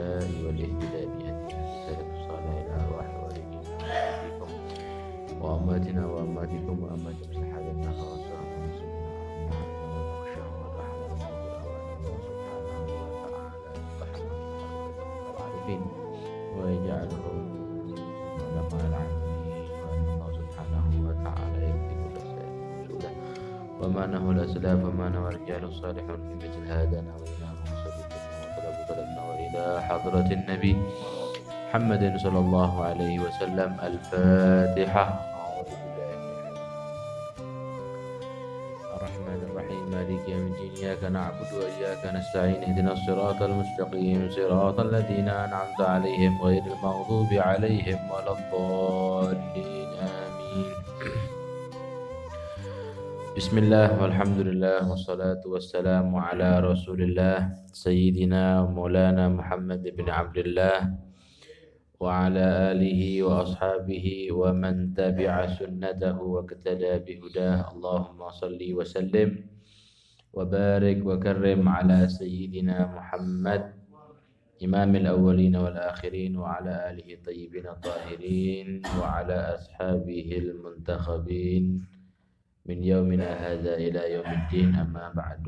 الإحياء والإهتداء بهدي السلف الصالح إلى أرواح والدينا وأمواتكم وأماتنا وأماتكم وأمات مسلحاتنا خاصة ويجعلهم علماء العالمين وأن الله سبحانه وتعالى يكتب الرسائل الموصولة ومعنه الأسلاف ومعنه الرجال الصالحون في مثل هذا نوينا وطلبنا وإلى حضرة النبي محمد صلى الله عليه وسلم الفاتحة. الرحمن الرحيم مالك يوم الدين إياك نعبد وإياك نستعين اهدنا الصراط المستقيم صراط الذين أنعمت عليهم غير المغضوب عليهم ولا الضالين آمين. بسم الله والحمد لله والصلاة والسلام على رسول الله سيدنا مولانا محمد بن عبد الله وعلى آله وأصحابه ومن تبع سنته واقتدى بهداه. اللهم صل وسلم وبارك وكرم على سيدنا محمد إمام الأولين والآخرين وعلى آله الطيبين الطاهرين وعلى أصحابه المنتخبين من يومنا هذا إلى يوم الدين. أما بعد،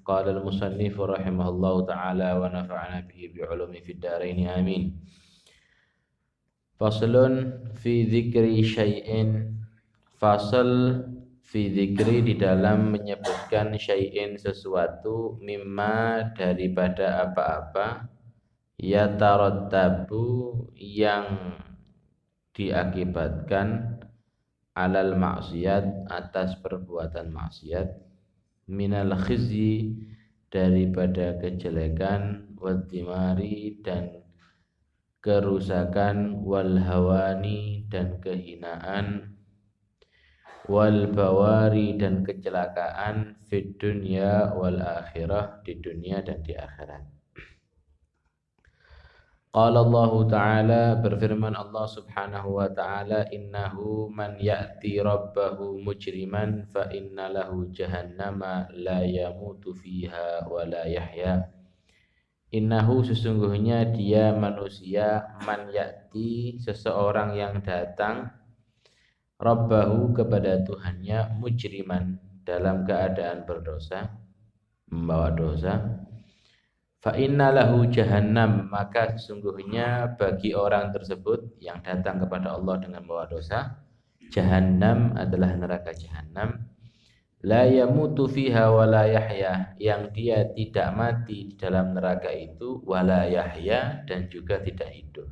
قال المصنف رحمه الله تعالى ونفعنا به بعلومه في الدارين آمين. Faslun fi dzikri syai'in, fasal fi dzikri di dalam menyebutkan syai'in sesuatu, mimma daripada apa-apa, yatarattabu yang diakibatkan, alal maksiat atas perbuatan maksiat, minal khizyi daripada kejelekan, wadimari dan kerusakan, wal hawani dan kehinaan, wal bawari dan kecelakaan, fid dunya wal akhirah di dunia dan di akhirat. Qala Allah Ta'ala, berfirman Allah Subhanahu wa Ta'ala, innahu man ya'ti rabbahu mujriman fa inna lahu jahannama la yamutu fiha wa la yahya. Innahu sesungguhnya dia manusia, man ya'ti seseorang yang datang, rabbahu kepada Tuhannya, mujriman dalam keadaan berdosa, membawa dosa, fa inna lahu jahannam maka sesungguhnya bagi orang tersebut yang datang kepada Allah dengan membawa dosa, jahannam adalah neraka jahannam, la yamutu fiha wa la yahya yang dia tidak mati di dalam neraka itu, wa la yahya dan juga tidak hidup.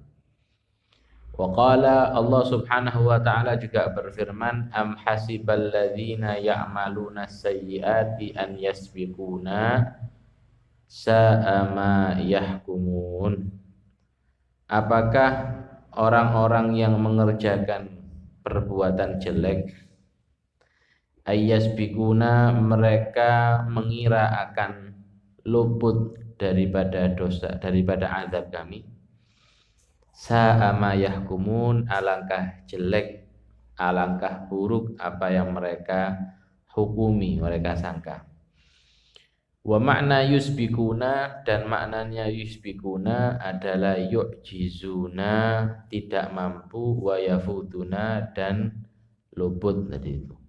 Wa qala Allah Subhanahu wa Ta'ala juga berfirman, am hasibal ladzina ya'maluna sayyiati an yasbiquna sa'a ma yahkumun. Apakah orang-orang yang mengerjakan perbuatan jelek, ayyasbiquna mereka mengira akan luput daripada dosa, daripada azab kami, sa'a ma yahkumun alangkah jelek, alangkah buruk apa yang mereka hukumi, mereka sangka. Wa makna yusbikuna dan maknanya yusbikuna adalah yu'jizuna tidak mampu, wa yafutuna dan luput tadi itu.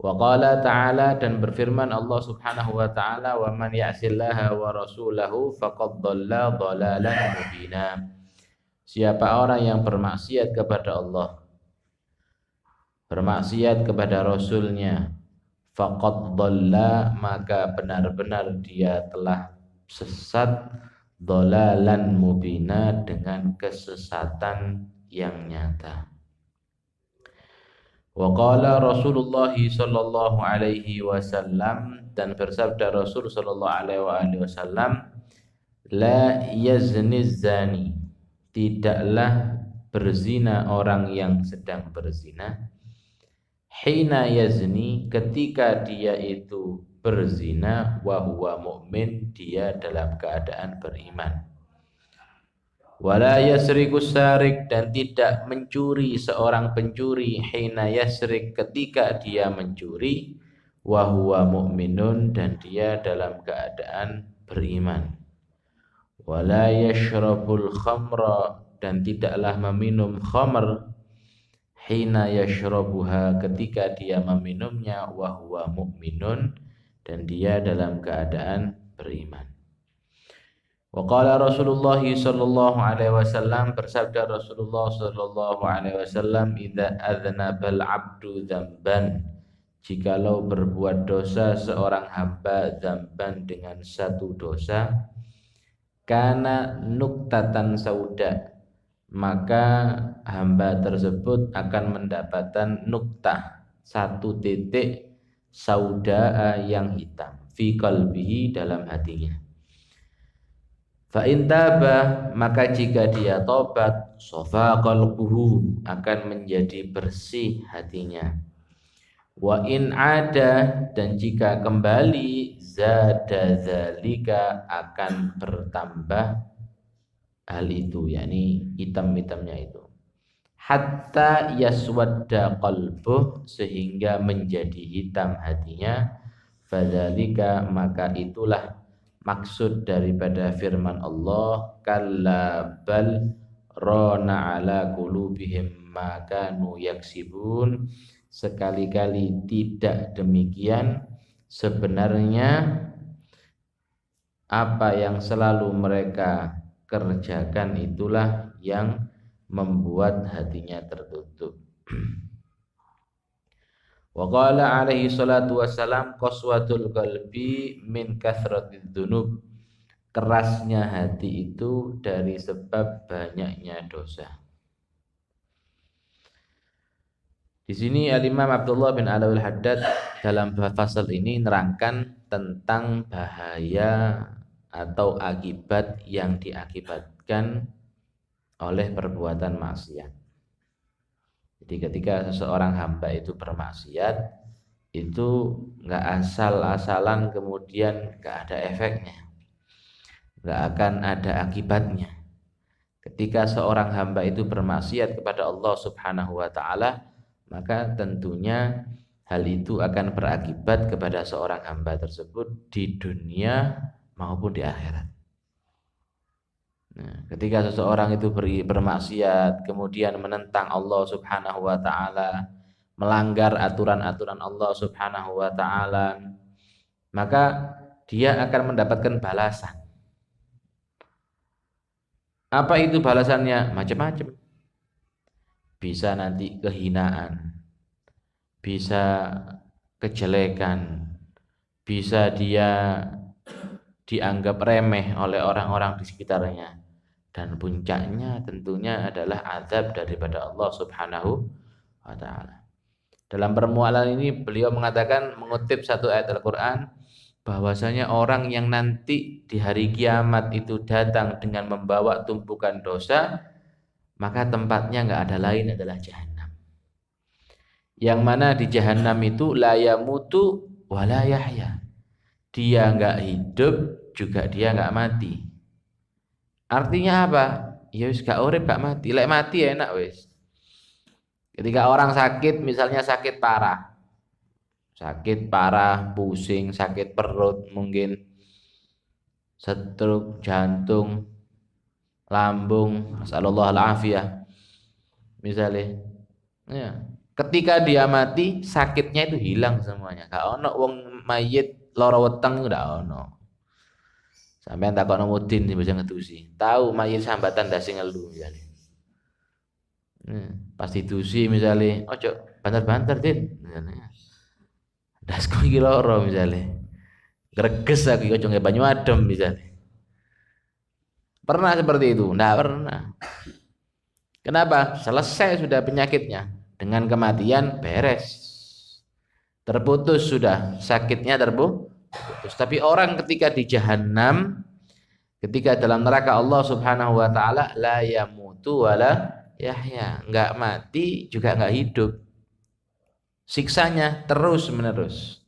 Wa qala ta'ala dan berfirman Allah Subhanahu wa Ta'ala, wa man ya'sillaha wa rasulahu faqad dhalla dhalalan mubina. Siapa orang yang bermaksiat kepada Allah, bermaksiat kepada Rasulnya, faqad dhalla maka benar-benar dia telah sesat, dhalalan mubina dengan kesesatan yang nyata. Wa qala Rasulullah sallallahu alaihi wasallam dan bersabda Rasul sallallahu alaihi wasallam, la yazni zani tidaklah berzina orang yang sedang berzina, hina yazni ketika dia itu berzina, wa huwa mu'min dia dalam keadaan beriman. Wala yasrikus sarik dan tidak mencuri seorang pencuri, hina yasrik ketika dia mencuri, wa huwa mu'minun dan dia dalam keadaan beriman. wala yashrabul khamra, dan tidaklah meminum khamr, hina yashrabuha, ketika dia meminumnya, wa huwa mu'minun, dan dia dalam keadaan beriman. Wa qala Rasulullah sallallahu alaihi wasallam, bersabda Rasulullah sallallahu alaihi wasallam, idza adznabal abdu dzamban, jikalau berbuat dosa seorang hamba, dzamban dengan satu dosa, kana nuktatan sauda, maka hamba tersebut akan mendapatkan nuktah, satu titik sauda yang hitam, fi qalbihi, dalam hatinya. Fa in taba, maka jika dia tobat, safa qalbuhu, akan menjadi bersih hatinya. Wa in ada, dan jika kembali, zada zalika, akan bertambah hal itu, yakni hitam-hitamnya itu. Hatta yaswadda qalbuh, sehingga menjadi hitam hatinya. Fadzalika, maka itulah maksud daripada firman Allah, kalla bal rana ala qulubihim ma kanu yaksibun, sekali-kali tidak demikian, sebenarnya apa yang selalu mereka kerjakan itulah yang membuat hatinya tertutup. Wa qala alaihi salatu wassalam, qaswatul qalbi min kathratidz dzunub, kerasnya hati itu dari sebab banyaknya dosa. Di sini Al-Imam Abdullah bin Alawil Haddad dalam fasal ini nerangkan tentang bahaya atau akibat yang diakibatkan oleh perbuatan maksiat. Jadi ketika seseorang hamba itu bermaksiat, itu nggak asal-asalan kemudian nggak ada efeknya, nggak akan ada akibatnya. Ketika seorang hamba itu bermaksiat kepada Allah Subhanahu wa Ta'ala, maka tentunya hal itu akan berakibat kepada seorang hamba tersebut di dunia maupun di akhirat. Nah, ketika seseorang itu bermaksiat, kemudian menentang Allah Subhanahu wa Ta'ala, melanggar aturan-aturan Allah Subhanahu wa Ta'ala, maka dia akan mendapatkan balasan. Apa itu balasannya? Macam-macam. Bisa nanti kehinaan, bisa kejelekan, bisa dia dianggap remeh oleh orang-orang di sekitarnya, dan puncaknya tentunya adalah azab daripada Allah Subhanahu wa Ta'ala. Dalam permualan ini beliau mengatakan, mengutip satu ayat Al-Quran, bahwasanya orang yang nanti di hari kiamat itu datang dengan membawa tumpukan dosa, maka tempatnya nggak ada lain adalah jahanam. Yang mana di jahanam itu la yamutu wa la yahya, dia nggak hidup juga dia nggak mati. Artinya apa? Ya wis gak urip gak mati. Lek mati enak wis. Ketika orang sakit, misalnya sakit parah, pusing, sakit perut, mungkin stroke, jantung, lambung, nasallallahu alafiyah, misalnya, ya. Ketika dia mati, sakitnya itu hilang semuanya. Gak ono wong mayit lara weteng ndak ono. Sampeyan takokno mudin sing bisa ngedusi. Tahu mayit sambatan ndase ngelu misale. Pas didusi misale, ojo banter-banter, Din. Ndasku iki lara misale. Greges aku ojo nge banyu adem misale. Pernah seperti itu? Ndak pernah. Kenapa? Selesai sudah penyakitnya. Dengan kematian beres. Terputus sudah, sakitnya terputus. Tapi orang ketika di jahanam, ketika dalam neraka Allah Subhanahu wa Ta'ala, la yamutu wa la yahya, enggak mati juga enggak hidup, siksanya terus menerus.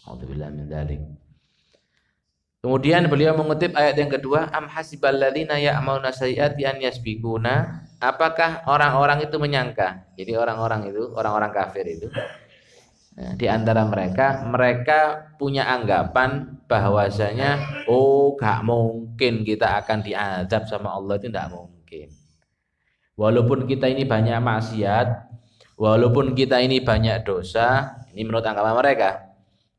A'udzubillahi min dzalik. Kemudian beliau mengutip ayat yang kedua, am hasibal ladzina ya'maluna sayyi'ati an yasbiquna, apakah orang-orang itu menyangka, jadi orang-orang itu, orang-orang kafir itu Nah, di antara mereka punya anggapan bahwasanya gak mungkin kita akan diazab sama Allah, itu tidak mungkin. Walaupun kita ini banyak maksiat, walaupun kita ini banyak dosa, ini menurut anggapan mereka.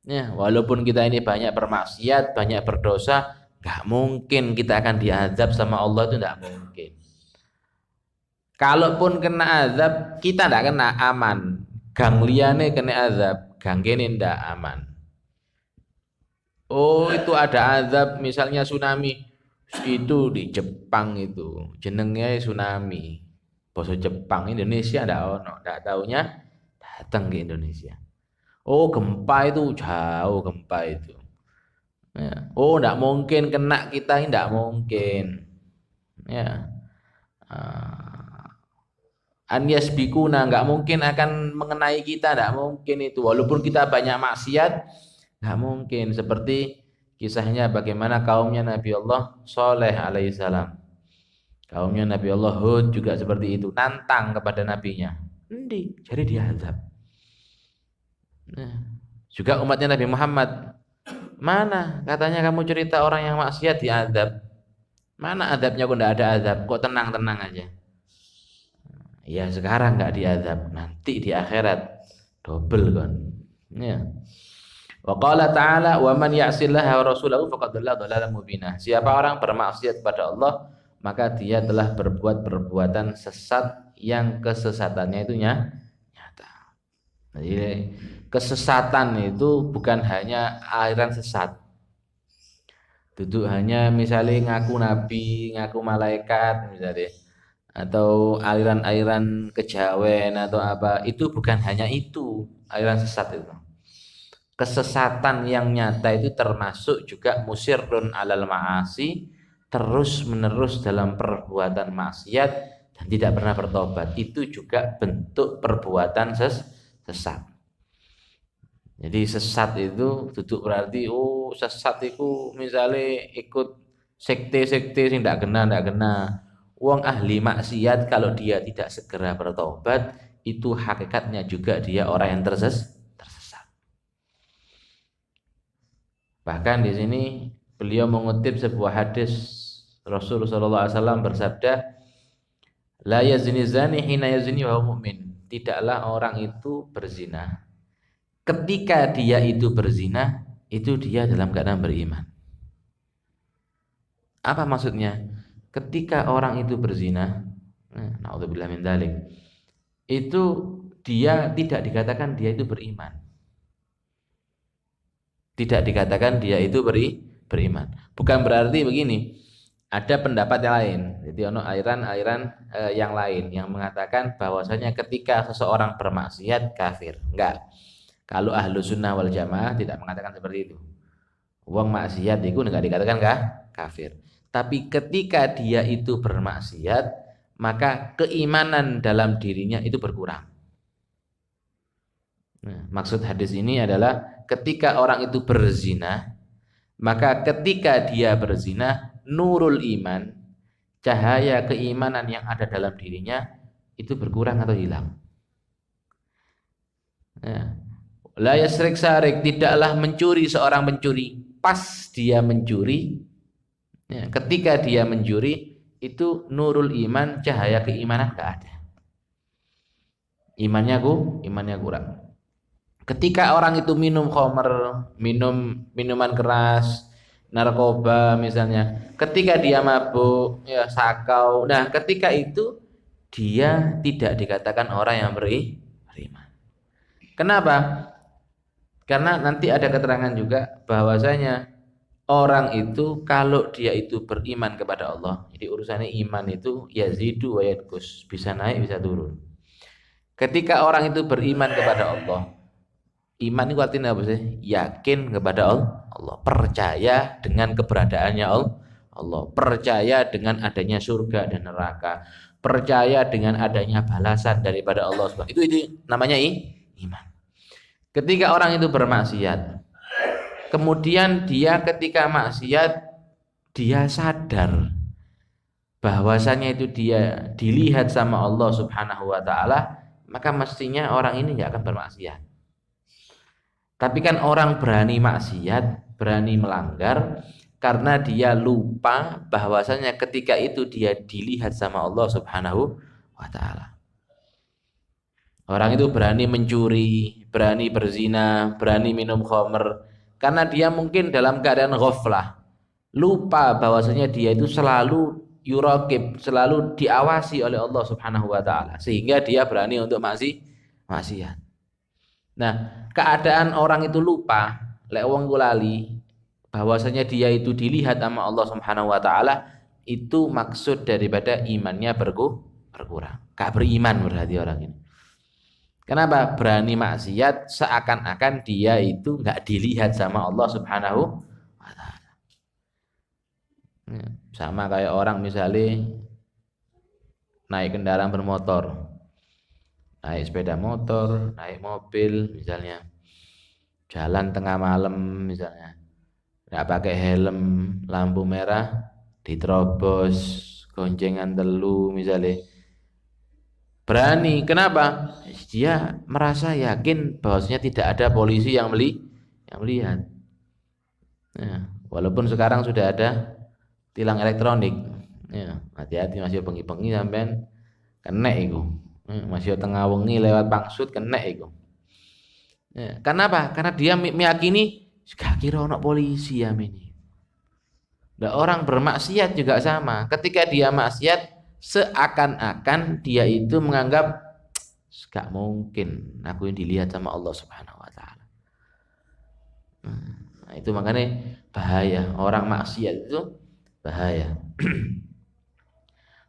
Ya, walaupun kita ini banyak bermaksiat, banyak berdosa, gak mungkin kita akan diazab sama Allah, itu tidak mungkin. Kalaupun kena azab, kita tidak kena, aman. Gang liane kena azab, gang kene ndak aman. Itu ada azab misalnya tsunami itu di Jepang, itu jenengnya tsunami. Bahasa Jepang, Indonesia ndak ono, ndak taunya datang ke Indonesia. Gempa itu jauh, gempa itu. Ya. Ndak mungkin kena kita, ndak mungkin. Ya. An yasbikuna, nggak mungkin akan mengenai kita, nggak mungkin itu. Walaupun kita banyak maksiat, nggak mungkin. Seperti kisahnya bagaimana kaumnya Nabi Allah Soleh alaihissalam. Kaumnya Nabi Allah Hud juga seperti itu, nantang kepada nabinya. Jadi diazab. Nah, juga umatnya Nabi Muhammad, mana katanya kamu cerita orang yang maksiat diazab? Mana azabnya, kok nggak ada azab? Kok tenang-tenang aja? Ya sekarang nggak diazab, nanti di akhirat double kan. Ya. Wa qala ta'ala wa man ya'sillaha wa rasulahu faqad dhalla dhalalan mubina. Siapa orang bermaksiat kepada Allah, maka dia telah berbuat perbuatan sesat yang kesesatannya itu nyata. Jadi kesesatan itu bukan hanya aliran sesat. Duduk hanya misalnya ngaku nabi, ngaku malaikat misalnya, atau aliran-aliran kejawen atau apa, itu bukan hanya itu aliran sesat itu. Kesesatan yang nyata itu termasuk juga musirrun alal ma'asi, terus menerus dalam perbuatan maksiat dan tidak pernah bertobat, itu juga bentuk perbuatan sesat. Jadi sesat itu duduk berarti sesat itu misalnya ikut sekte-sekte sing ndak kena. Wong ahli maksiat kalau dia tidak segera bertobat, itu hakikatnya juga dia orang yang tersesat. Bahkan di sini beliau mengutip sebuah hadis Rasulullah SAW bersabda, la yazni zani hina yazni wa mu'min. Tidaklah orang itu berzina ketika dia itu berzina, itu dia dalam keadaan beriman. Apa maksudnya? Ketika orang itu berzina, naudzubillah min dzalik, itu dia tidak dikatakan dia itu beriman. Tidak dikatakan dia itu beriman. Bukan berarti begini, ada pendapat yang lain. Jadi ono aliran yang lain yang mengatakan bahwasanya ketika seseorang bermaksiat kafir. Enggak. Kalau ahlu sunnah wal jamaah tidak mengatakan seperti itu. Wong maksiat itu enggak dikatakan kafir. Tapi ketika dia itu bermaksiat, maka keimanan dalam dirinya itu berkurang. Nah, maksud hadis ini adalah ketika orang itu berzina, maka ketika dia berzina, nurul iman, cahaya keimanan yang ada dalam dirinya itu berkurang atau hilang. Nah, la yasrik sarik, tidaklah mencuri seorang mencuri pas dia mencuri. Ya, ketika dia mencuri itu nurul iman, cahaya keimanan enggak ada. Imannya kurang. Ketika orang itu minum khamr, minuman keras, narkoba misalnya, ketika dia mabuk, ya sakau. Nah, ketika itu dia tidak dikatakan orang yang beriman. Kenapa? Karena nanti ada keterangan juga bahwasanya orang itu kalau dia itu beriman kepada Allah, jadi urusannya iman itu yazidu wa yanqus, bisa naik bisa turun. Ketika orang itu beriman kepada Allah, iman itu artinya apa sih? Yakin kepada Allah, percaya dengan keberadaannya Allah, percaya dengan adanya surga dan neraka, percaya dengan adanya balasan daripada Allah. Itu namanya iman. Ketika orang itu bermaksiat, kemudian dia ketika maksiat dia sadar bahwasanya itu dia dilihat sama Allah Subhanahu wa taala, maka mestinya orang ini enggak akan bermaksiat. Tapi kan orang berani maksiat, berani melanggar karena dia lupa bahwasanya ketika itu dia dilihat sama Allah Subhanahu wa taala. Orang itu berani mencuri, berani berzina, berani minum khamr karena dia mungkin dalam keadaan ghaflah, lupa bahwasanya dia itu selalu yuraqib, selalu diawasi oleh Allah Subhanahu wa taala sehingga dia berani untuk maksiat. Nah, keadaan orang itu lupa, lek wong iku lali bahwasanya dia itu dilihat sama Allah Subhanahu wa taala, itu maksud daripada imannya berkurang. Gak beriman berarti orang ini. Kenapa? Berani maksiat seakan-akan dia itu nggak dilihat sama Allah Subhanahu wa taala. Sama kayak orang misalnya naik kendaraan bermotor, naik sepeda motor, naik mobil misalnya, jalan tengah malam misalnya, nggak pakai helm, lampu merah diterobos, goncengan telu misalnya. Berani, kenapa? Dia merasa yakin bahwasanya tidak ada polisi yang melihat. Ya, walaupun sekarang sudah ada tilang elektronik. Ya, hati-hati masih bengi-bengi sampean kena iku. Masih tengah wengi lewat pangsut kena iku. Ya, kenapa? Karena dia meyakini gak kira ono polisi ya ini. Nah, orang bermaksiat juga sama. Ketika dia maksiat seakan-akan dia itu menganggap gak mungkin aku yang dilihat sama Allah Subhanahu wa taala. Nah, itu makanya bahaya. Orang maksiat itu bahaya.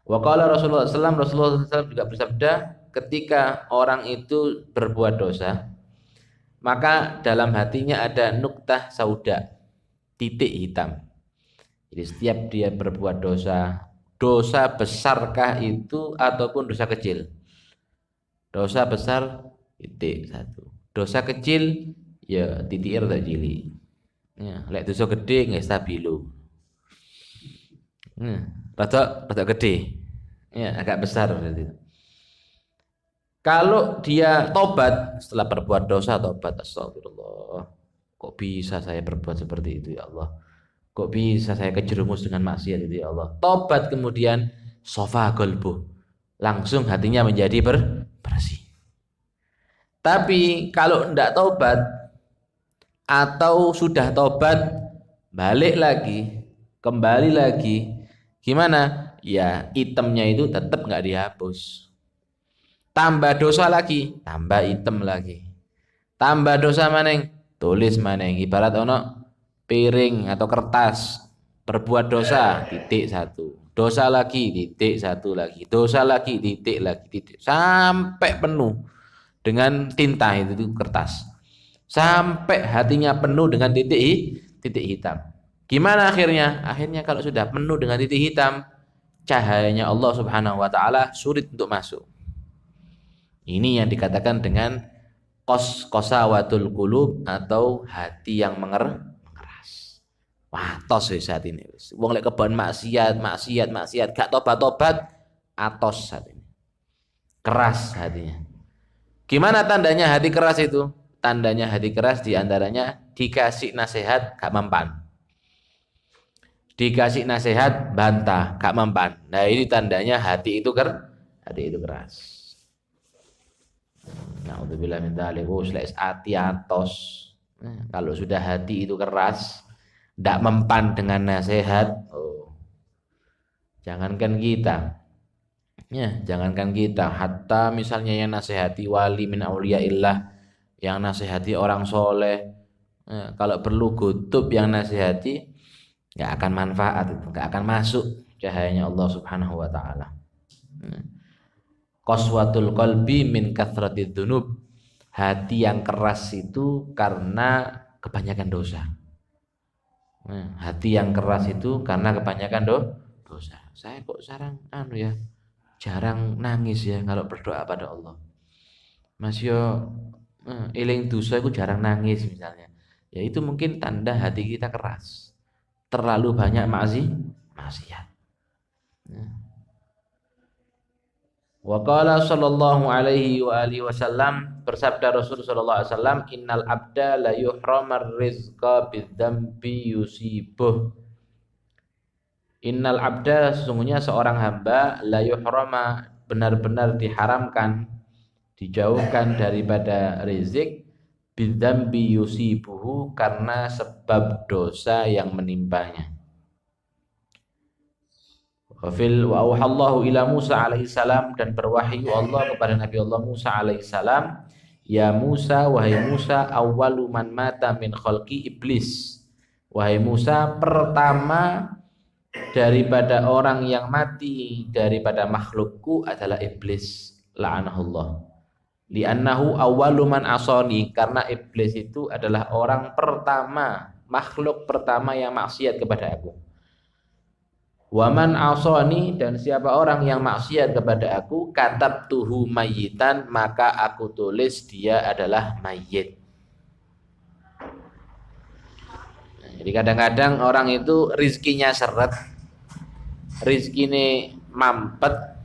Wa qala Rasulullah SAW juga bersabda, ketika orang itu berbuat dosa, maka dalam hatinya ada nuktah sauda, titik hitam. Jadi setiap dia berbuat dosa, dosa besarkah itu ataupun dosa kecil? Dosa besar titik satu, dosa kecil ya titik rada cilik. Ya, lek dosa gede nggak stabilu. Rada gede. Ya, agak besar berarti. Kalau dia tobat setelah berbuat dosa, tobat, astagfirullah. Kok bisa saya berbuat seperti itu ya Allah? Kok bisa saya kejerumus dengan maksiat itu ya Allah? Tobat kemudian sofa qalbuh. Langsung hatinya menjadi bersih. Tapi kalau tidak tobat atau sudah tobat balik lagi, kembali lagi, gimana? Ya hitamnya itu tetap nggak dihapus. Tambah dosa lagi, tambah hitam lagi. Tambah dosa maneng, tulis maneng. Ibarat ono piring atau kertas, berbuat dosa, titik satu. Dosa lagi, titik satu lagi. Dosa lagi, titik lagi, titik. Sampai penuh dengan tinta itu kertas. Sampai hatinya penuh dengan titik hitam. Gimana akhirnya? Akhirnya kalau sudah penuh dengan titik hitam, cahayanya Allah Subhanahu wa taala sulit untuk masuk. Ini yang dikatakan dengan qasawatul qulub atau hati yang mengeras. Watos saat ini. Wong lek kebon maksiat gak tobat-tobat, atos saat ini. Keras hatinya. Gimana tandanya hati keras itu? Tandanya hati keras diantaranya dikasih nasihat gak mempan. Dikasih nasihat bantah gak mempan. Nah ini tandanya hati itu keras. Na'udzubillah min dzalik. Hati atos. Kalau sudah hati itu keras, tidak mempan dengan nasihat, jangankan kita. Ya, jangankan kita, hatta misalnya yang nasihati wali min auliyaillah, yang nasihati orang soleh, kalau perlu kutub yang nasihati, nggak akan manfaat, nggak akan masuk cahayanya Allah Subhanahu wa taala. Qaswatul qalbi min kathratidzunub, dzunub. Hati yang keras itu karena kebanyakan dosa. Hati yang keras itu karena kebanyakan dosa. Saya kok jarang nangis ya kalau berdoa pada Allah. Mas yo eling dosa itu jarang nangis misalnya. Ya itu mungkin tanda hati kita keras. Terlalu banyak maksiat. Wa qala sallallahu alaihi wa alihi wasallam, bersabda Rasul sallallahu alaihi wasallam, innal abda la yuhramar rizqa bidzambi yusibuh. Innal abda, sesungguhnya seorang hamba, la yuhrama, benar-benar diharamkan, dijauhkan daripada rizq, bidzambi yusibuhu, karena sebab dosa yang menimpanya. Wa auhallahu ila Musa alaihi salam, dan berwahyu Allah kepada Nabi Allah Musa alaihi salam, ya Musa, wahai Musa, awwalu man mata min khalqi iblis. Wahai Musa, pertama daripada orang yang mati daripada makhlukku adalah iblis, la'anahullah. Li'annahu awwalu man asani, karena iblis itu adalah orang pertama, makhluk pertama yang maksiat kepada aku. Waman asani, dan siapa orang yang maksiat kepada aku, katabtuhu mayyitan, maka aku tulis dia adalah mayit. Jadi kadang-kadang orang itu rizkinya seret, rizkine mampet,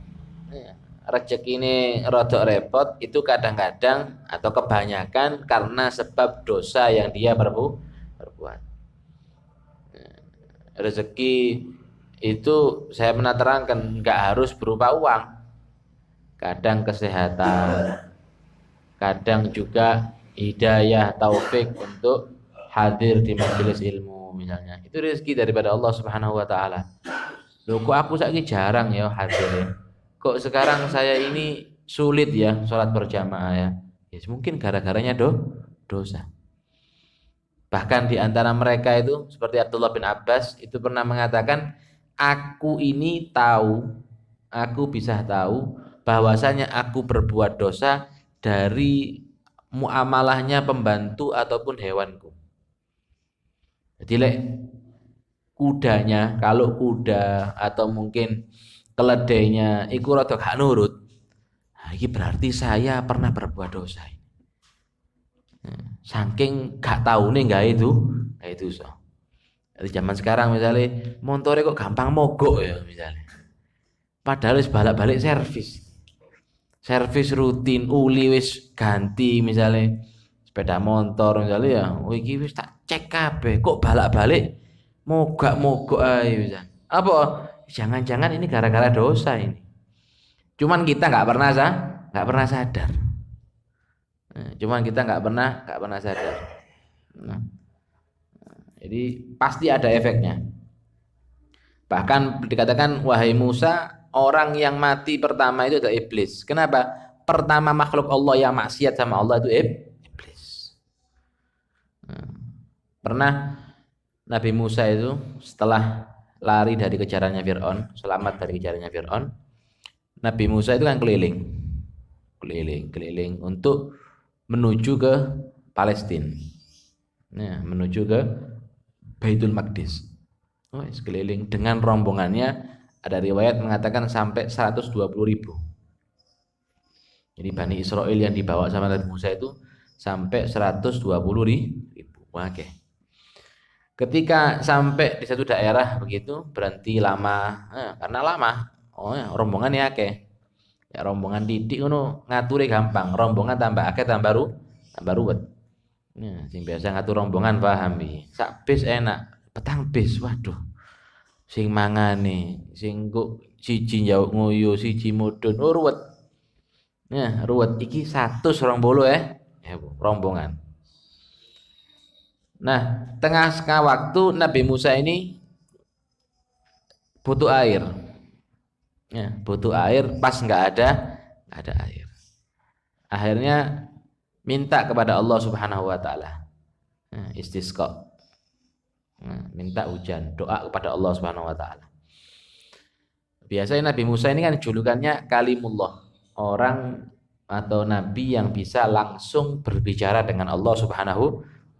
rezekine rodok repot, itu kadang-kadang atau kebanyakan karena sebab dosa yang dia berbuat. Rezeki itu saya pernah terangkan, nggak harus berupa uang, kadang kesehatan, kadang juga hidayah, taufik untuk hadir di majelis ilmu misalnya, itu rezeki daripada Allah Subhanahu wa taala. Loh, kok aku saiki jarang ya hadir ya? Kok sekarang saya ini sulit ya sholat berjamaah ya? Ya mungkin gara-garanya dosa. Bahkan di antara mereka itu seperti Abdullah bin Abbas itu pernah mengatakan, aku ini tahu, aku bisa tahu bahwasanya aku berbuat dosa dari muamalahnya pembantu ataupun hewanku. Jadi kudanya, kalau kuda atau mungkin keledainya iku rada gak nurut, nah, ini berarti saya pernah berbuat dosa. Saking gak tahu nih nggak itu so. Di zaman sekarang misalnya motornya kok gampang mogok ya misalnya. Padahal wis balik-balik servis rutin, uli wis ganti misalnya sepeda motor misalnya ya, oh iki wis tak cek kabeh, kok balik-balik mogok-mogok ae misalnya. Apa? Jangan-jangan ini gara-gara dosa ini. Cuman kita nggak pernah sadar. Cuman kita nggak pernah sadar. Nah, jadi pasti ada efeknya. Bahkan dikatakan, wahai Musa, orang yang mati pertama itu adalah iblis. Kenapa? Pertama makhluk Allah yang maksiat sama Allah itu iblis. Pernah Nabi Musa itu setelah lari dari kejarannya Fir'aun, selamat dari kejarannya Fir'aun, Nabi Musa itu kan keliling untuk menuju ke Palestina. Nah, menuju ke Baitul Maqdis. Oh, sekeliling dengan rombongannya, ada riwayat mengatakan sampai 120.000. Jadi Bani Israel yang dibawa sama Nabi Musa itu sampai 120.000. Wah, oke. Ketika sampai di satu daerah begitu, berhenti lama, karena lama. Oh ya, rombongan ya akeh. Ya rombongan didik ngono ngaturi gampang, rombongan tambah akeh tambah ruwet. Ya, sing biasa ngatur rombongan paham iki. Sak bis enak, petang bis, waduh. Sing mangane, sing kok siji njauk nguyu, siji mudhun, ruwet. Ya, ruwet iki 120 ya, rombongan. Nah, tengah waktu Nabi Musa ini butuh air. Ya, butuh air, pas nggak ada air. Akhirnya minta kepada Allah Subhanahu wa taala. Istisqa. Minta hujan, doa kepada Allah Subhanahu wa taala. Biasanya Nabi Musa ini kan julukannya Kalimullah, orang atau nabi yang bisa langsung berbicara dengan Allah Subhanahu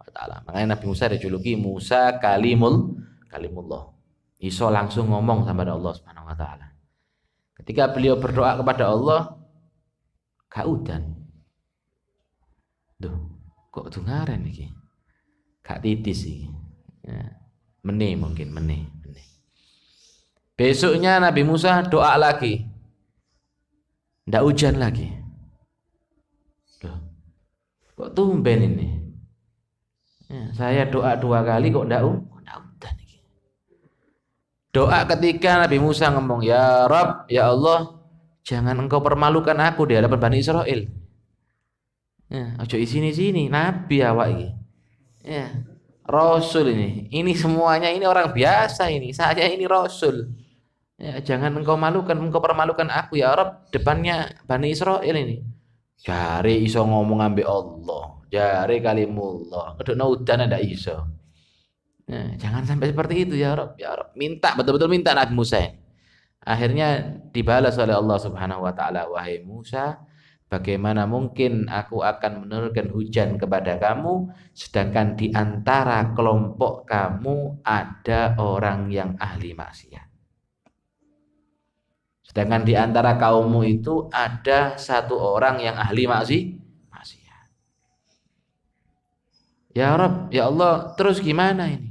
wa taala. Makanya Nabi Musa dijuluki Musa Kalimullah. Iso langsung ngomong sama Allah Subhanahu wa taala. Ketika beliau berdoa kepada Allah, gak udan. Duh, kok tungaren iki? Gak titis iki. Ya, meneh. Besoknya Nabi Musa doa lagi. Ndak hujan lagi. Loh, kok tumben ini? Ya, saya doa 2 kali kok ndak hujan. Doa ketika Nabi Musa ngomong, ya Rabb, ya Allah, jangan engkau permalukan aku di hadapan Bani Israel. Ya, ojo sini-sini, Nabi awak ini. Ya, Rasul ini. Ini semuanya ini orang biasa ini. Saya ini Rasul. Ya, jangan engkau permalukan aku ya Rabb depannya Bani Israel ini. Jari iso ngomong ambil Allah, jari kalimullah. Kedokno udan ndak iso. Ya, jangan sampai seperti itu ya Rabb, ya Rabb. Minta betul-betul minta Nabi Musa ini. Akhirnya dibalas oleh Allah Subhanahu wa taala, wahai Musa, bagaimana mungkin aku akan menurunkan hujan kepada kamu sedangkan di antara kelompok kamu ada orang yang ahli maksiat. Sedangkan di antara kaummu itu ada satu orang yang ahli maksiat. Ya Rabb, ya Allah, terus gimana ini?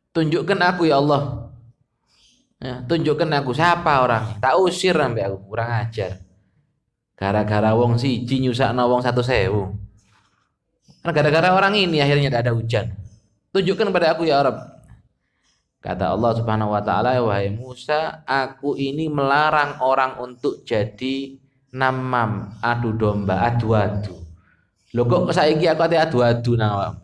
Tunjukkan aku ya Allah. Ya, tunjukkan aku siapa orangnya. Tak usir sampai aku, kurang ajar. Gara-gara wong siji nyusakno wong 1.000. Kan gara-gara orang ini akhirnya tidak ada hujan. Tunjukkan pada aku ya Rabb. Kata Allah Subhanahu wa taala, wahai Musa, aku ini melarang orang untuk jadi namam, adu domba, adu-adu. Lho kok saiki aku adu-adu nang awakmu?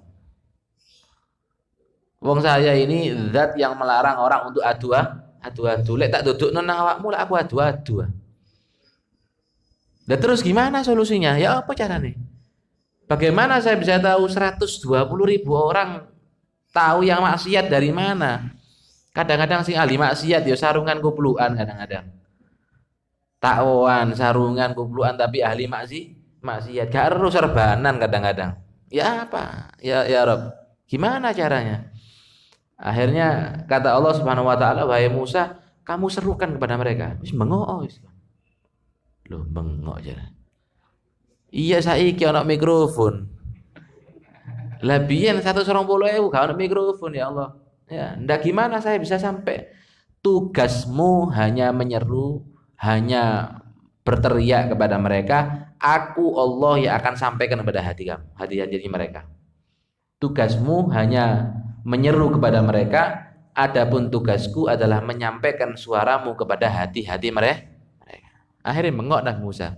Wong saya ini zat yang melarang orang untuk adu-adu. Lek tak dudukno nang awakmu lek aku adu-adu. Lah terus gimana solusinya? Ya apa caranya? Bagaimana saya bisa tahu 120.000 orang tahu yang maksiat dari mana? Kadang-kadang si ahli maksiat ya sarungan kupluan kadang-kadang. Takwan, sarungan kupluan tapi ahli maksiat. Gak harus serbanan kadang-kadang. Ya apa? Ya Rob. Gimana caranya? Akhirnya kata Allah Subhanahu wa taala, wahai Musa, kamu serukan kepada mereka. Wis bengok wis. Loh, bengok aja. Iya saiki ana mikrofon. Lah biyen 120.000 gak ana mikrofon ya Allah. Ya, ndak gimana saya bisa sampai tugasmu hanya menyeru, hanya berteriak kepada mereka, aku Allah yang akan sampaikan kepada hati kamu, hati mereka. Tugasmu hanya menyeru kepada mereka, adapun tugasku adalah menyampaikan suaramu kepada hati-hati mereka. Akhirnya mengok Nabi Musa.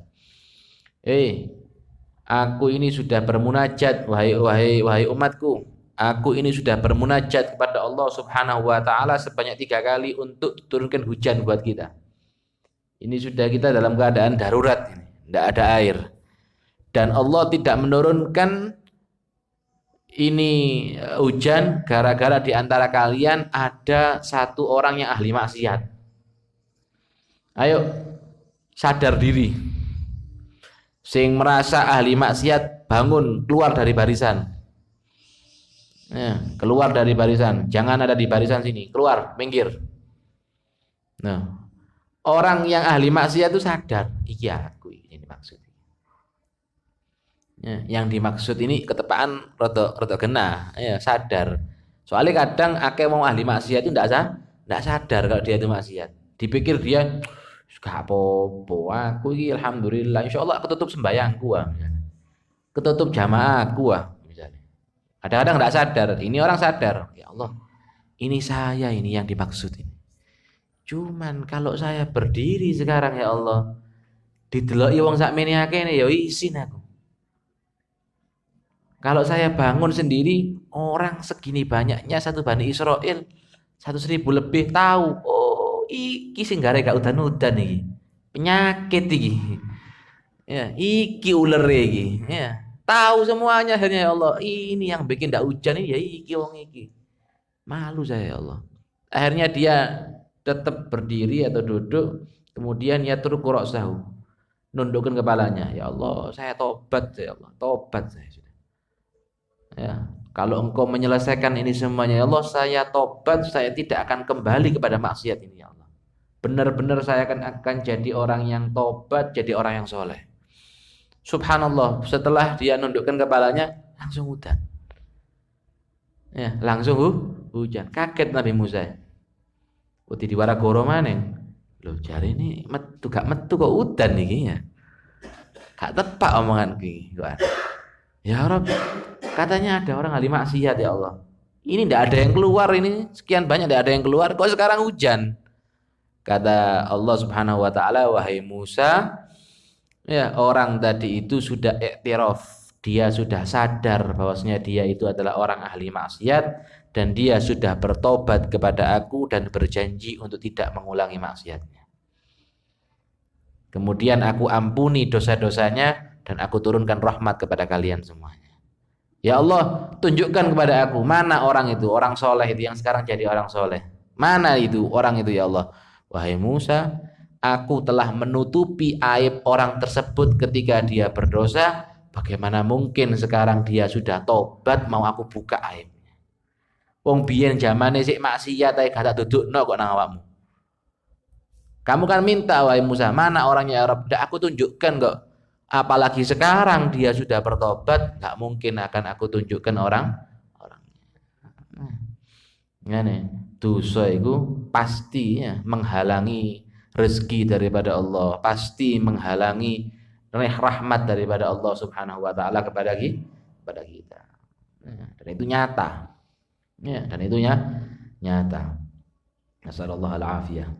Aku ini sudah bermunajat, wahai umatku. Aku ini sudah bermunajat kepada Allah Subhanahu wa taala sebanyak 3 kali untuk turunkan hujan buat kita. Ini sudah kita dalam keadaan darurat ini, tidak ada air. Dan Allah tidak menurunkan ini hujan gara-gara di antara kalian ada satu orang yang ahli maksiat. Ayo sadar diri. Sing merasa ahli maksiat bangun, keluar dari barisan. Ya, keluar dari barisan, jangan ada di barisan sini, keluar, minggir. Nah, orang yang ahli maksiat itu sadar, iya aku ini dimaksud. Ya, yang dimaksud ini ketepaan rada kena, ya sadar. Soalnya kadang akeh mau ahli maksiat itu ndak sadar kalau dia itu maksiat. Dipikir dia gak apa-apa, aku ini alhamdulillah, insyaallah ketutup sembayangku, ketutup jamaahku. Kadang-kadang tidak sadar, ini orang sadar, ya Allah, ini saya ini yang dimaksud ini. Cuman kalau saya berdiri sekarang ya Allah, dideloki wong sakmene akeh ya isin aku. Kalau saya bangun sendiri, orang segini banyaknya satu Bani Israel, 1.000 lebih tahu, oh iki sing gare gak udan-udan iki. Penyakit iki. Ya, iki uler iki, ya. Tahu semuanya akhirnya ya Allah, ini yang bikin tidak hujan ini ya iki wong iki. Malu saya ya Allah. Akhirnya dia tetap berdiri atau duduk, kemudian ya turku ra'sahu, nundukkan kepalanya. Ya Allah, saya tobat ya Allah, tobat saya sudah. Ya, kalau engkau menyelesaikan ini semuanya ya Allah, saya tobat, saya tidak akan kembali kepada maksiat ini ya Allah. Benar-benar saya akan jadi orang yang tobat, jadi orang yang soleh. Subhanallah, setelah dia nundukkan kepalanya langsung hujan. Ya, langsung hujan. Kaget Nabi Musa. Uti diwara goro maneh. Loh, jari ini gak metu kok udan iki ya. Gak tepak omongan iki. Ya Rob, katanya ada orang ahli maksiat ya Allah. Ini tidak ada yang keluar, ini sekian banyak tidak ada yang keluar, kok sekarang hujan? Kata Allah Subhanahu wa taala, wahai Musa, ya orang tadi itu sudah iktiraf, dia sudah sadar bahwasanya dia itu adalah orang ahli maksiat dan dia sudah bertobat kepada aku dan berjanji untuk tidak mengulangi maksiatnya. Kemudian aku ampuni dosa-dosanya dan aku turunkan rahmat kepada kalian semuanya. Ya Allah, tunjukkan kepada aku mana orang itu, orang soleh itu yang sekarang jadi orang soleh. Mana itu orang itu ya Allah? Wahai Musa, aku telah menutupi aib orang tersebut ketika dia berdosa. Bagaimana mungkin sekarang dia sudah tobat mau aku buka aibnya? Wong biyen zamane sik maksiat ae gak tak dudukno kok nang awakmu. Kamu kan minta wahai Musa, mana orangnya ya Rabb? Aku tunjukkan kok. Apalagi sekarang dia sudah bertobat, nggak mungkin akan aku tunjukkan orangnya. Ngene, dosa itu pasti ya, menghalangi rezeki daripada Allah, pasti menghalangi rahmat daripada Allah Subhanahu wa taala kepada kita. Ya, dan itu nyata. Ya, dan itu nyata. Nasallallahu al-afiyah.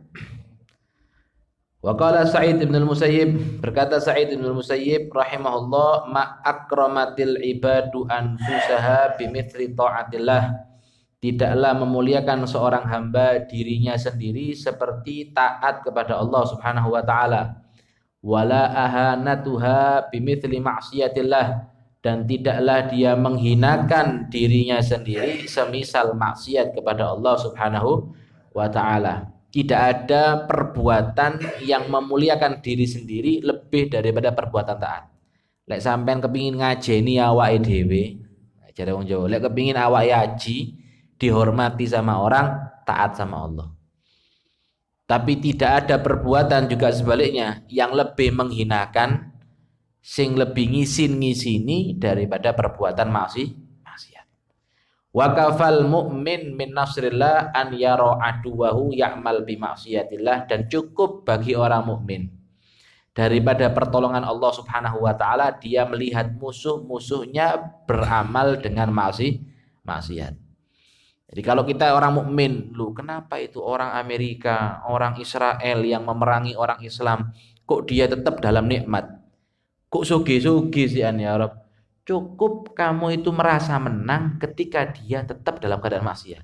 Wa qala Sa'id bin al-Musayyib, berkata Sa'id bin al-Musayyib rahimahullah, ma akramatil ibadu anfusaha bimithli ta'atillah. Tidaklah memuliakan seorang hamba dirinya sendiri seperti taat kepada Allah Subhanahu wa taala. Wala ahanatuha bimithli ma'siyatillah, dan tidaklah dia menghinakan dirinya sendiri semisal maksiat kepada Allah Subhanahu wa taala. Tidak ada perbuatan yang memuliakan diri sendiri lebih daripada perbuatan taat. Lek sampean kepingin ngajeni awake dhewe, jare wong Jawa, lek kepingin awake aji, dihormati sama orang, taat sama Allah. Tapi tidak ada perbuatan juga sebaliknya yang lebih menghinakan, sing lebih ngisin-ngisini daripada perbuatan maksiat. Wa kafal mu'min min nasrillah an yara aduwahu ya'mal bi maksiatillah, dan cukup bagi orang mukmin daripada pertolongan Allah Subhanahu wa taala dia melihat musuh-musuhnya beramal dengan maksiat. Jadi kalau kita orang mukmin, lu kenapa itu orang Amerika, orang Israel yang memerangi orang Islam, kok dia tetap dalam nikmat? Kok sugi-sugi sih ya Rabb? Cukup kamu itu merasa menang ketika dia tetap dalam keadaan maksiat.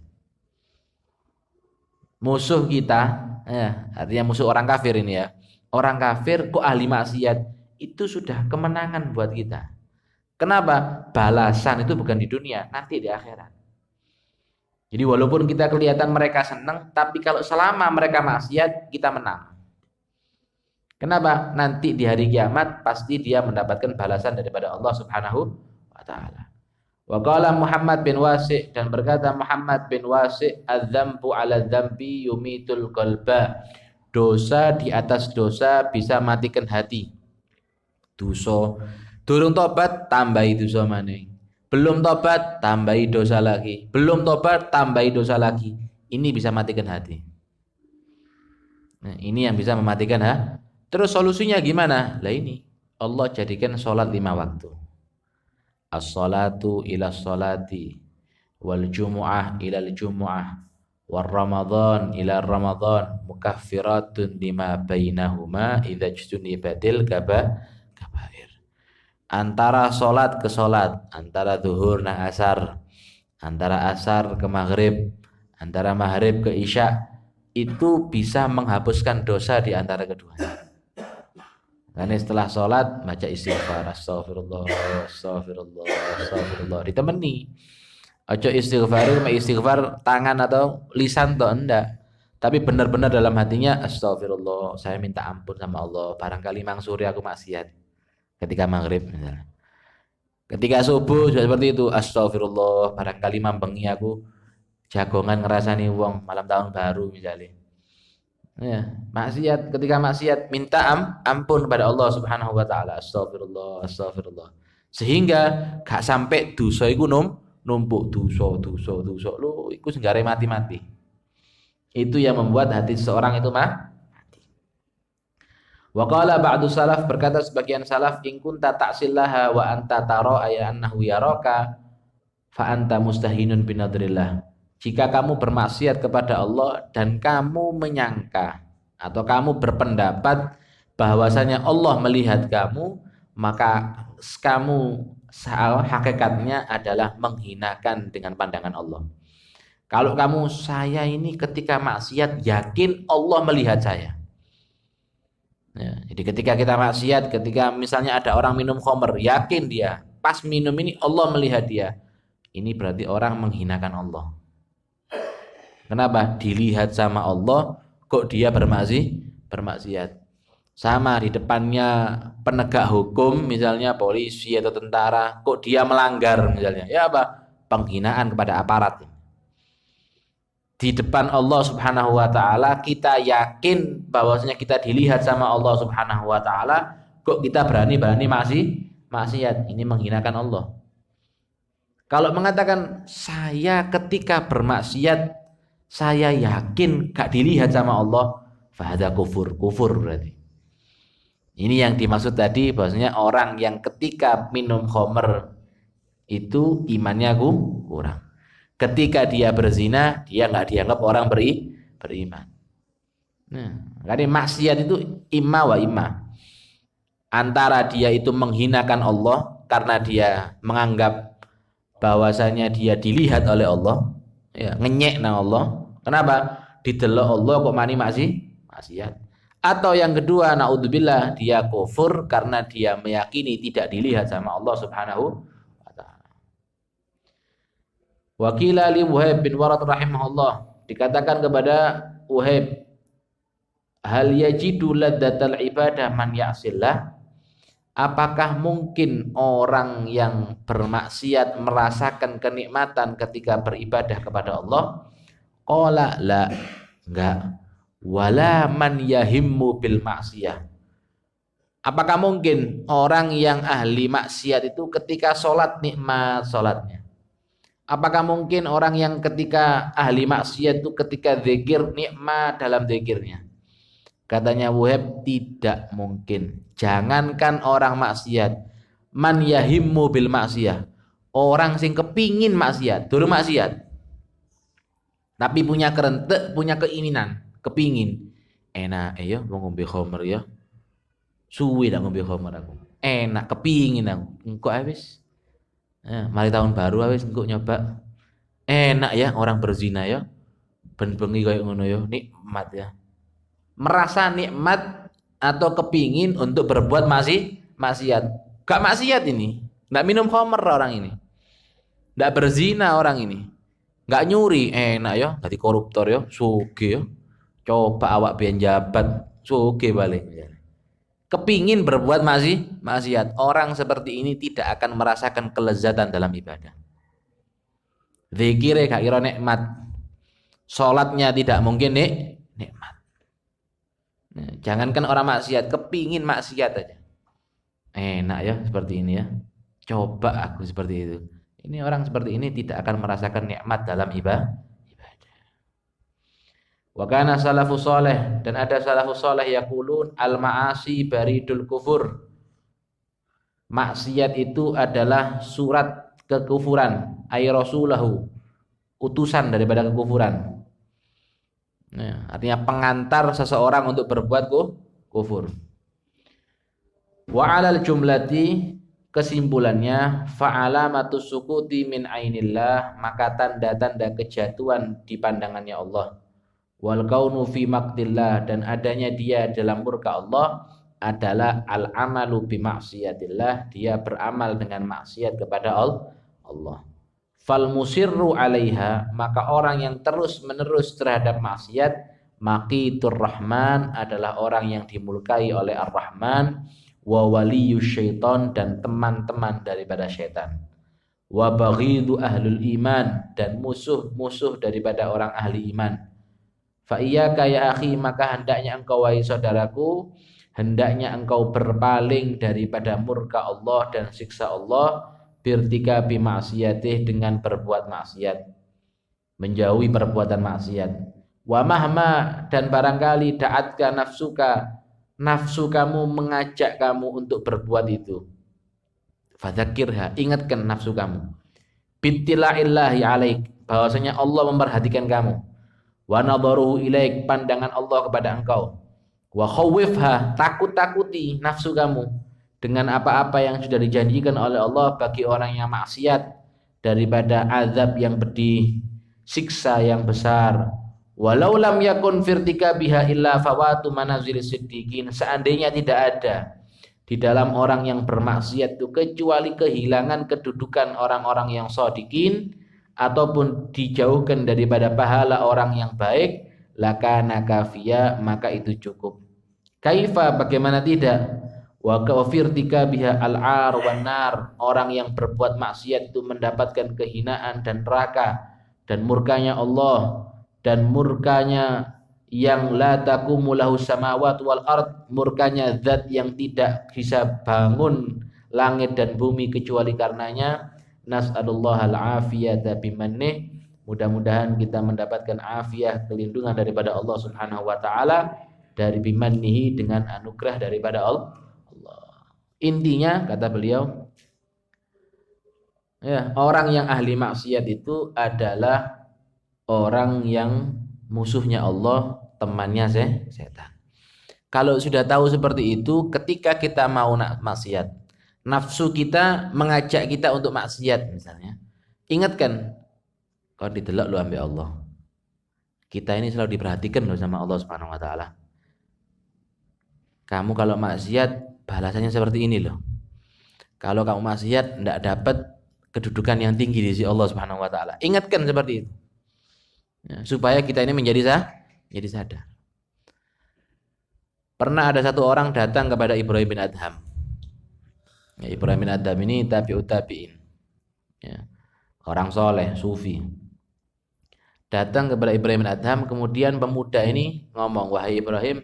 Musuh kita, ya, artinya musuh orang kafir ini ya. Orang kafir kok ahli maksiat, itu sudah kemenangan buat kita. Kenapa? Balasan itu bukan di dunia, nanti di akhirat. Jadi walaupun kita kelihatan mereka senang, tapi kalau selama mereka maksiat, kita menang. Kenapa? Nanti di hari kiamat pasti dia mendapatkan balasan daripada Allah Subhanahu wa taala. Wa qala Muhammad bin Wasi', dan berkata Muhammad bin Wasi', adz-dzambu 'ala dzambi yumitul qalba. Dosa di atas dosa bisa matikan hati. Dosa durung tobat tambahi dosa maneh. Belum tobat tambahi dosa lagi. Belum tobat tambahi dosa lagi. Ini bisa matikan hati. Nah, ini yang bisa mematikan hati. Terus solusinya gimana? Lah ini, Allah jadikan sholat 5 waktu. As-salatu ila sholati, wal jumu'ah ila jumu'ah, wal ramadhan ila ramadhan, mukaffiratun lima bainahuma idza jtunibatil kabair. Antara sholat ke sholat, antara zuhur nang asar, antara asar ke maghrib, antara maghrib ke isya, itu bisa menghapuskan dosa di antara keduanya. Karena setelah sholat baca istighfar, astagfirullah, astagfirullah, astagfirullah, ditemani. Ojo istighfar tangan atau lisan toh enggak, tapi benar-benar dalam hatinya, astagfirullah, saya minta ampun sama Allah, barangkali mangsuri aku maksiat ketika maghrib misalnya. Ketika subuh juga seperti itu, astagfirullah, barangkali mambengi aku jagongan ngerasani wong malam tahun baru misalnya. Ya, maksiat, ketika maksiat minta ampun kepada Allah Subhanahu wa taala, astagfirullah, astagfirullah. Sehingga gak sampai dosa iku numpuk dosa lu iku senggare mati-mati. Itu yang membuat hati seseorang itu mati. Wa qala ba'du salaf, berkata sebagian salaf, in kunta ta'sillaha wa anta tara aya annahu yaraka fa anta mustahinun binadrillah. Jika kamu bermaksiat kepada Allah dan kamu menyangka atau kamu berpendapat bahwasanya Allah melihat kamu, maka kamu hakikatnya adalah menghinakan dengan pandangan Allah. Kalau kamu, saya ini ketika maksiat yakin Allah melihat saya. Ya, jadi ketika kita maksiat, ketika misalnya ada orang minum khamr, yakin dia pas minum ini Allah melihat dia. Ini berarti orang menghinakan Allah. Kenapa? Dilihat sama Allah, kok dia bermaksiat. Sama di depannya penegak hukum, misalnya polisi atau tentara, kok dia melanggar misalnya. Ya apa? Penghinaan kepada aparat. Di depan Allah Subhanahu wa taala kita yakin bahwasanya kita dilihat sama Allah Subhanahu wa taala, kok kita berani-berani maksiat. Ini menghinakan Allah. Kalau mengatakan saya ketika bermaksiat saya yakin gak dilihat sama Allah, fahadha kufur berarti. Ini yang dimaksud tadi bahwasanya orang yang ketika minum khamr itu imannya kurang. Ketika dia berzina, dia nggak dianggap orang beriman. Nah, karena maksiat itu imma wa imma. Antara dia itu menghinakan Allah karena dia menganggap bahwasanya dia dilihat oleh Allah, ya, ngenyek nang Allah. Kenapa? Didelok Allah kok mani maksiat. Atau yang kedua, naudzubillah, dia kufur karena dia meyakini tidak dilihat sama Allah Subhanahu. Wakila li Wuhaib bin Warad rahimahullah, dikatakan kepada Wuhaib, hal yajidu ladzatal ibadah man ya'sillah, apakah mungkin orang yang bermaksiat merasakan kenikmatan ketika beribadah kepada Allah? Qala la, enggak. Wala man yahimmu bil maksiyah, apakah mungkin orang yang ahli maksiat itu ketika sholat nikmat sholatnya? Apakah mungkin orang yang ketika ahli maksiat itu ketika zikir nikmat dalam zikirnya? Katanya Wuhaib, tidak mungkin. Jangankan orang maksiat, man yahimmu bil maksiyah, orang sing kepingin maksiat, durung maksiat, tapi punya kerentek, punya keinginan, kepingin. Enak ya mau ngombe khamr ya. Suwi dak ngombe khamr aku. Enak kepingin aku. Engko wis. Mari tahun baru wis engko nyoba. Enak ya orang berzina ya. Ben bengi koyo ngono ya, nikmat ya. Merasa nikmat atau kepingin untuk berbuat maksiat. Gak maksiat ini. Enggak minum khamr orang ini. Enggak berzina orang ini. Enggak nyuri, enak ya, dadi koruptor ya, sugih ya. Coba awak biyen jabat, sugih balik. Kepingin berbuat maksiat. Orang seperti ini tidak akan merasakan kelezatan dalam ibadah. Zikire gak kira nikmat. Salatnya tidak mungkin nikmat. Nah, jangankan orang maksiat, kepingin maksiat aja. Enak ya seperti ini ya. Coba aku seperti itu. Ini orang seperti ini tidak akan merasakan nikmat dalam ibadah. Wa kana salafus saleh, dan ada salafus saleh yaqulun al ma'asi baridul kufur. Maksiat itu adalah surat kekufuran, ay rasulahu, utusan daripada kekufuran. Nah, artinya pengantar seseorang untuk berbuat kufur. Wa 'alal jumlati, kesimpulannya, fa'alamatus sukuti min ainillah, maka tanda-tanda kejatuhan di pandangannya Allah. Wal kaunu fi maqdillah, dan adanya dia dalam murka Allah adalah al-amalu bi maksiatillah, dia beramal dengan maksiat kepada Allah. Fal musirru 'alaiha, maka orang yang terus-menerus terhadap maksiat, maqitur rahman, adalah orang yang dimurkai oleh ar-Rahman, wa waliyus syaitan, dan teman-teman daripada syaitan, wa baghidu ahlul iman, dan musuh-musuh daripada orang ahli iman. Fa iyyaka ya akhi, maka hendaknya engkau wahai saudaraku, hendaknya engkau berpaling daripada murka Allah dan siksa Allah, birtika bi maksiyatih, dengan berbuat maksiat, menjauhi perbuatan maksiat. Wa mahma, dan barangkali da'atka nafsuka, nafsu kamu mengajak kamu untuk berbuat itu, fadzakirha, ingatkan nafsu kamu. Bittila'illahi alaik, bahwasanya Allah memperhatikan kamu. Wa nadharuhu ilaik, pandangan Allah kepada engkau. Wa khawwifha, takut-takuti nafsu kamu dengan apa-apa yang sudah dijanjikan oleh Allah bagi orang yang maksiat daripada azab yang pedih, siksa yang besar. Walau lam yakun firtika biha illa fawatu manazilis siddiqin, seandainya tidak ada di dalam orang yang bermaksiat itu kecuali kehilangan kedudukan orang-orang yang shodikin ataupun dijauhkan daripada pahala orang yang baik, lakana kafiya, maka itu cukup. Kaifa, bagaimana tidak, wa kafirtika biha al-ar wan nar, orang yang berbuat maksiat itu mendapatkan kehinaan dan neraka dan murkanya Allah dan murkanya yang la taqumu lahu samawati wal ard, murkanya zat yang tidak bisa bangun langit dan bumi kecuali karenanya. Nas'alullahal afiyata bimannih, mudah-mudahan kita mendapatkan afiah, kelindungan daripada Allah Subhanahu wa taala, dari bimannihi, dengan anugerah daripada Allah. Intinya kata beliau, ya, orang yang ahli maksiat itu adalah orang yang musuhnya Allah, temannya setan. Kalau sudah tahu seperti itu, ketika kita mau maksiat, nafsu kita mengajak kita untuk maksiat misalnya, ingatkan, kau didelok lu ambil Allah. Kita ini selalu diperhatikan loh sama Allah Subhanahu wa taala. Kamu kalau maksiat balasannya seperti ini loh. Kalau kamu maksiat tidak dapat kedudukan yang tinggi di sisi Allah Subhanahu wa taala. Ingatkan seperti itu. Ya, supaya kita ini menjadi sadar. Pernah ada satu orang datang kepada Ibrahim bin Adham. Ya, Ibrahim bin Adham ini tabi'ut tabi'in. Ya, orang soleh, sufi. Datang kepada Ibrahim bin Adham, kemudian pemuda ini ngomong, wahai Ibrahim,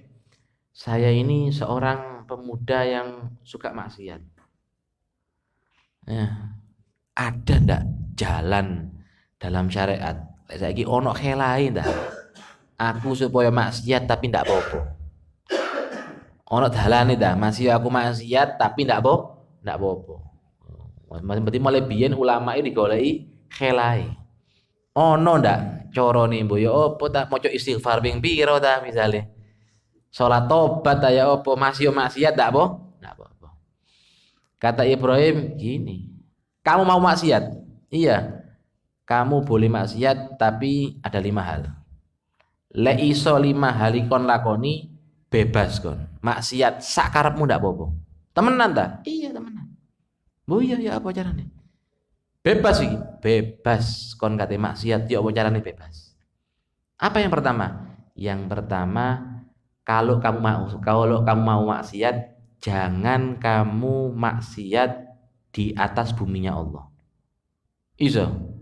saya ini seorang pemuda yang suka maksiat. Ya, ada ndak jalan dalam syariat? Saiki ono khelae ndak? Aku supaya maksiat tapi ndak apa-apa. Ono dalane ndak? Masih aku maksiat tapi ndak apa-apa. Berarti mulai biyen ulama iki digoleki khelae. Ono ndak carane mbo ya apa ta, maca istighfar ping pira ta misale. Salat tobat ya apa, masih maksiat ndak apa? Ndak apa-apa. Kata Ibrahim gini, kamu mau maksiat? Iya. Kamu boleh maksiat tapi ada 5 hal. Le iso 5 hal ikon lakoni, bebas kon. Maksiat sak karepmu ndak apa-apa. Temenan ta? Iya temenan. Oh iya ya apa carane? Bebas iki, bebas kon kate maksiat, ya apa carane bebas. Apa yang pertama? Yang pertama, kalau kamu mau maksiat, jangan kamu maksiat di atas buminya Allah. Iso?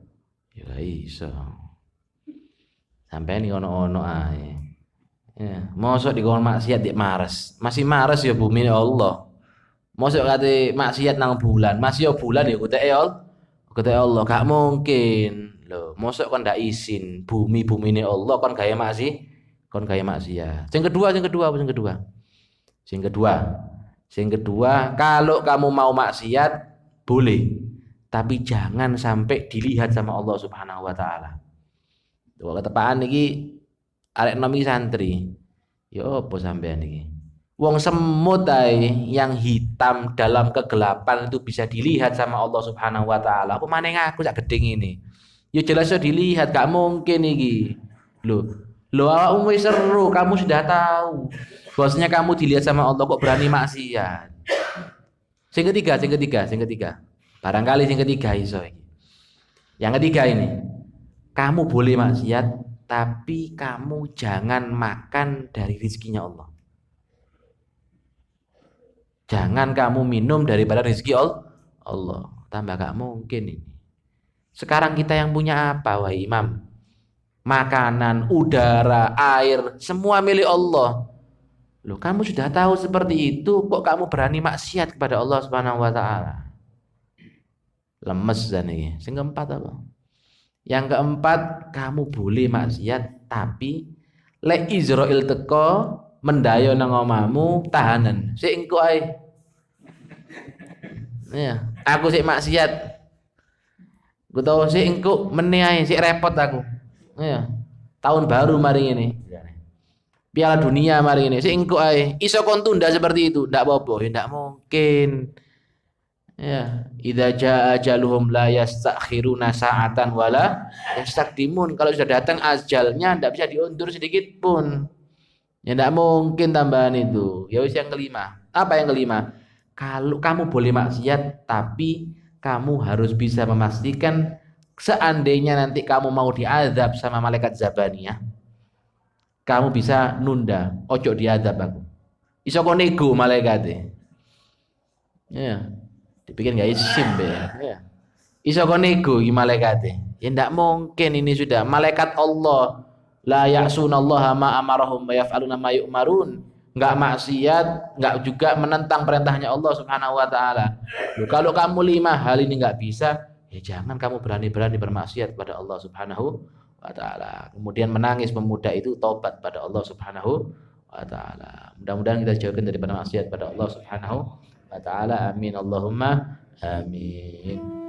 Ya iso. Sampai ini ono-ono ae. Ya, mosok dikon maksiat di Mars. Masih Mars ya bumi Allah. Mosok kate maksiat nang bulan, masih ya bulan ya kuteke Allah. Gak mungkin. Loh, mosok kan ndak izin bumi-bumine Allah kon gawe maksiat. Sing kedua, kalau kamu mau maksiat boleh, tapi jangan sampai dilihat sama Allah Subhanahu wa taala. Tuh ketepaan iki arek nom iki santri. Ya apa sampean iki? Wong semut ae yang hitam dalam kegelapan itu bisa dilihat sama Allah Subhanahu wa taala. Apa maneh aku sak gedeng ini? Ya jelas dilihat, gak mungkin iki. Loh awakmu wis seru, kamu sudah tahu bahwasanya kamu dilihat sama Allah kok berani maksiat. Sing ketiga. Barangkali yang ketiga iso iki. Yang ketiga ini, kamu boleh maksiat tapi kamu jangan makan dari rezekinya Allah. Jangan kamu minum daripada rezeki Allah. Tambah gak mungkin ini. Sekarang kita yang punya apa wahai Imam? Makanan, udara, air, semua milik Allah. Loh, kamu sudah tahu seperti itu, kok kamu berani maksiat kepada Allah Subhanahu wa taala? Lemes dan ini. Yang keempat apa? Yang keempat, kamu boleh maksiat tapi le Israel teko mendayo nang omamu tahanan. Sik engko ae. Ya, aku sik maksiat. Ku tau sik engko meneh ae sik repot aku. Ya. Tahun baru mari ini. Piala Dunia mari ini. Sik engko ae. Iso kon tunda seperti itu. Ndak apa-apa, ya ndak mungkin. Ya, idza jaa ajaluhum la yastakhiruna sa'atan wala yastaqdimun. Kalau sudah datang ajalnya ndak bisa diundur sedikit pun. Ya ndak mungkin tambahan itu. Ya wis yang kelima. Apa yang kelima? Kalau kamu boleh maksiat tapi kamu harus bisa memastikan seandainya nanti kamu mau diazab sama malaikat Zabaniyah, kamu bisa nunda, ojo diazab aku. Iso kon nego malaikate. Ya. Dipikir nggak isim ya. Iso kon nego iki malaikate. Ya ndak mungkin ini sudah malaikat Allah. La ya'sunallaha ma amarahum wa yaf'aluna ma yu'marun. Enggak maksiat, enggak juga menentang perintahnya Allah Subhanahu wa taala. Kalau kamu 5 hal ini enggak bisa, ya jangan kamu berani-berani bermaksiat pada Allah Subhanahu wa taala. Kemudian menangis pemuda itu taubat pada Allah Subhanahu wa taala. Mudah-mudahan kita jauhkan daripada maksiat pada Allah Subhanahu wa taala. Amin Allahumma amin.